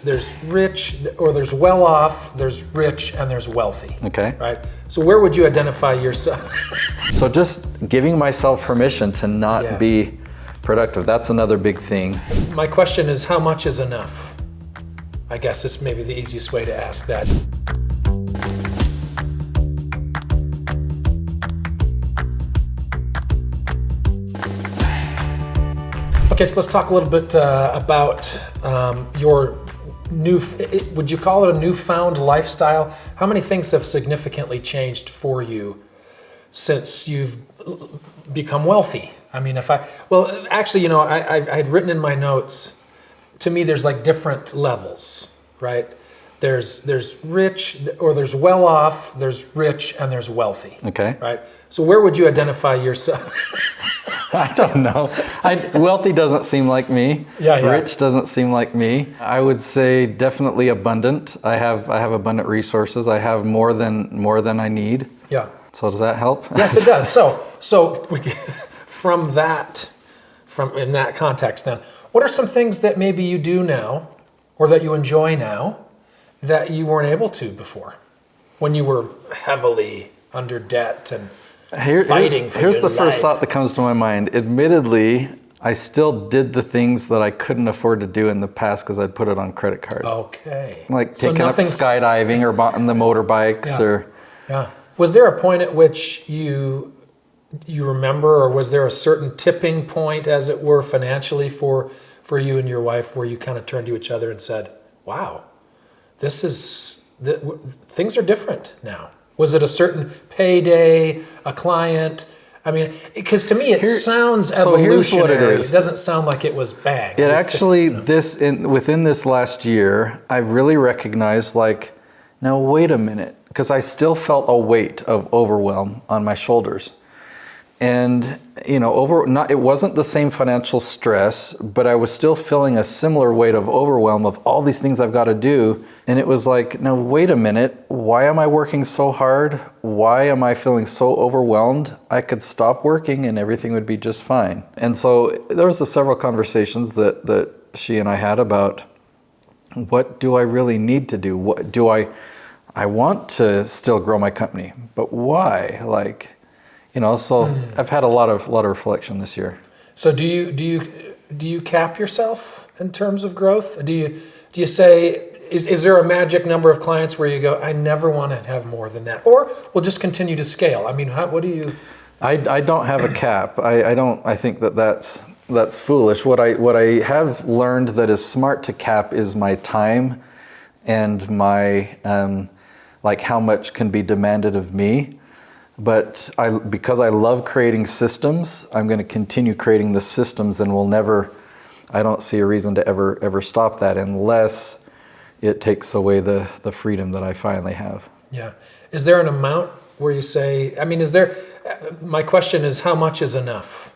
there's rich, or there's well off, there's rich, and there's wealthy. Okay. Right? So where would you identify yourself? So just giving myself permission to not be productive, that's another big thing. My question is, how much is enough? I guess this may be the easiest way to ask that. Okay, so let's talk a little bit about your would you call it a newfound lifestyle? How many things have significantly changed for you since you've become wealthy? I mean, actually, I had written in my notes, to me, there's like different levels, right? There's rich, or there's well off, there's rich, and there's wealthy. Okay. Right? So where would you identify yourself? I don't know. Wealthy doesn't seem like me. Yeah. Rich doesn't seem like me. I would say definitely abundant. I have abundant resources. I have more than I need. Yeah. So does that help? Yes, it does. So from in that context, then, what are some things that maybe you do now, or that you enjoy now, that you weren't able to before, when you were heavily under debt and fighting for Here's your the first life? thought that comes to my mind. Admittedly, I still did the things that I couldn't afford to do in the past because I'd put it on credit card. Okay. Like taking up skydiving or buying the motorbikes or... Yeah. Was there a point at which you remember, or was there a certain tipping point, as it were, financially for you and your wife, where you kind of turned to each other and said, wow, things are different now? Was it a certain payday, a client? I mean, because to me it sounds evolutionary. So here's what it is. It doesn't sound like it was bang. It actually, within this last year, I really recognized, like, now wait a minute, because I still felt a weight of overwhelm on my shoulders. And, it wasn't the same financial stress, but I was still feeling a similar weight of overwhelm of all these things I've got to do. And it was like, now wait a minute, why am I working so hard? Why am I feeling so overwhelmed? I could stop working and everything would be just fine. And so there was several conversations that she and I had about, what do I really need to do? What do I want to still grow my company, but why? So I've had a lot of reflection this year. So do you cap yourself in terms of growth? Do you say, is there a magic number of clients where you go, I never want to have more than that, or we'll just continue to scale? I mean, what do you? I don't have a cap. I think that's foolish. What I have learned that is smart to cap is my time and my how much can be demanded of me. But because I love creating systems, I'm going to continue creating the systems, and I don't see a reason to ever stop that unless it takes away the freedom that I finally have. Yeah. Is there an amount where you say, my question is, how much is enough?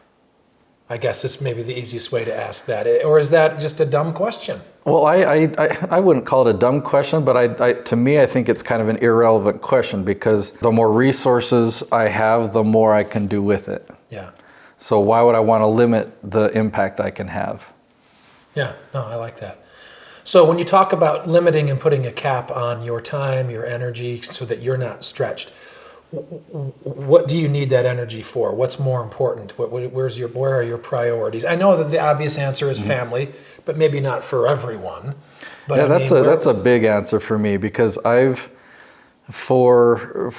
I guess this may be the easiest way to ask that. Or is that just a dumb question? Well, I wouldn't call it a dumb question, but to me, I think it's kind of an irrelevant question, because the more resources I have, the more I can do with it. Yeah. So why would I want to limit the impact I can have? Yeah, no, I like that. So when you talk about limiting and putting a cap on your time, your energy, so that you're not stretched, what do you need that energy for? What's more important? Where are your priorities? I know that the obvious answer is family, but maybe not for everyone. But yeah, that's a big answer for me, because I've for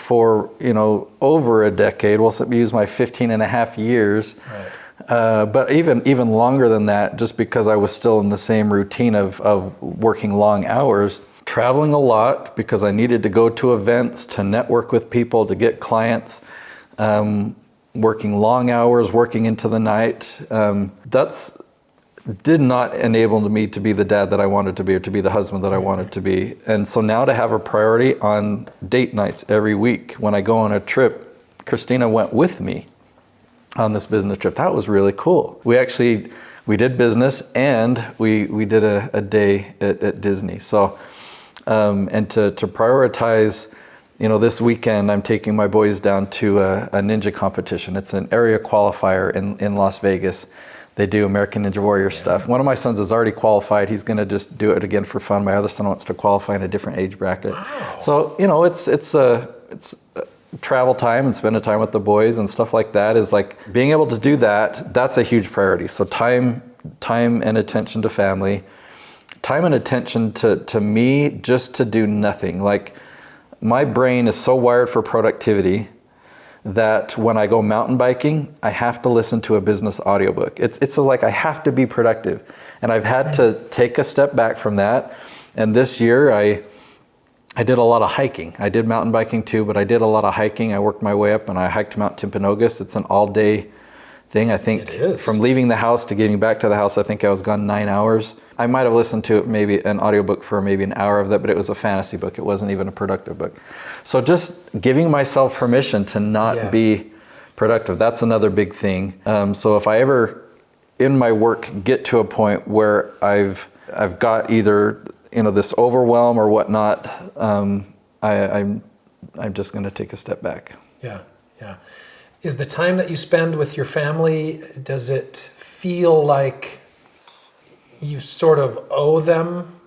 over a decade, we'll use my 15 and a half years, right. But even longer than that, just because I was still in the same routine of working long hours, traveling a lot because I needed to go to events, to network with people, to get clients, working long hours, working into the night. Did not enable me to be the dad that I wanted to be, or to be the husband that I wanted to be. And so now to have a priority on date nights every week, when I go on a trip, Christina went with me on this business trip. That was really cool. We did business, and we did a day at Disney. So, and to prioritize, this weekend I'm taking my boys down to a ninja competition. It's an area qualifier in Las Vegas they do American Ninja Warrior stuff. One of my sons is already qualified. He's going to just do it again for fun. My other son wants to qualify in a different age bracket. Wow. So, you know, it's travel time and spending time with the boys and stuff like that is like being able to do that. That's a huge priority. So time and attention to family, time and attention to me just to do nothing. Like my brain is so wired for productivity that when I go mountain biking, I have to listen to a business audiobook. It's like I have to be productive. And I've had to take a step back from that. And this year I did a lot of hiking. I did mountain biking too, but I did a lot of hiking. I worked my way up and I hiked Mount Timpanogos. It's an all-day thing. I think from leaving the house to getting back to the house, I think I was gone 9 hours. I might have listened to maybe an audiobook for maybe an hour of that, but it was a fantasy book. It wasn't even a productive book. So just giving myself permission to not be productive, that's another big thing. So if I ever in my work get to a point where I've got either, you know, this overwhelm or whatnot, I'm just going to take a step back. Yeah. Is the time that you spend with your family, does it feel like you sort of owe them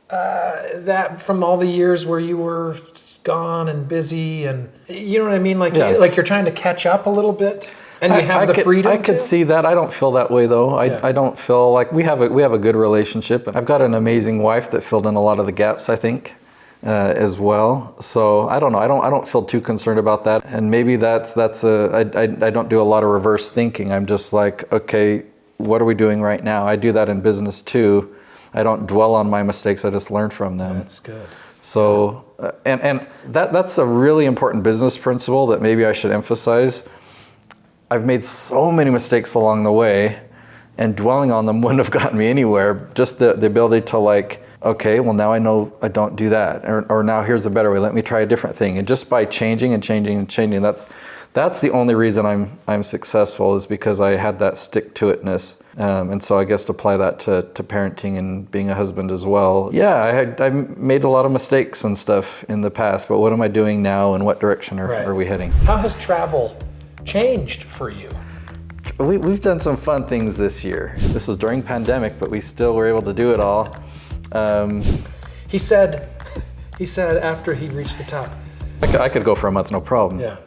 that from all the years where you were gone and busy, and you know what I mean? Like, like you're trying to catch up a little bit, and you have the freedom. I could see that. I don't feel that way though. I don't feel like we have a good relationship. I've got an amazing wife that filled in a lot of the gaps, I think. As well, so I don't know. I don't feel too concerned about that, and maybe I don't do a lot of reverse thinking. I'm just like, okay, what are we doing right now? I do that in business too. I don't dwell on my mistakes. I just learn from them. That's good. So, and that's a really important business principle that maybe I should emphasize. I've made so many mistakes along the way, and dwelling on them wouldn't have gotten me anywhere. Just the ability to like, okay, well now I know I don't do that, or now here's a better way. Let me try a different thing. And just by changing, that's the only reason I'm successful, is because I had that stick-to-itness. And so I guess to apply that to parenting and being a husband as well. Yeah, I made a lot of mistakes and stuff in the past, but what am I doing now, and what direction are we heading? How has travel changed for you? We've done some fun things this year. This was during pandemic, but we still were able to do it all. He said after he reached the top, I could go for a month, no problem. Yeah.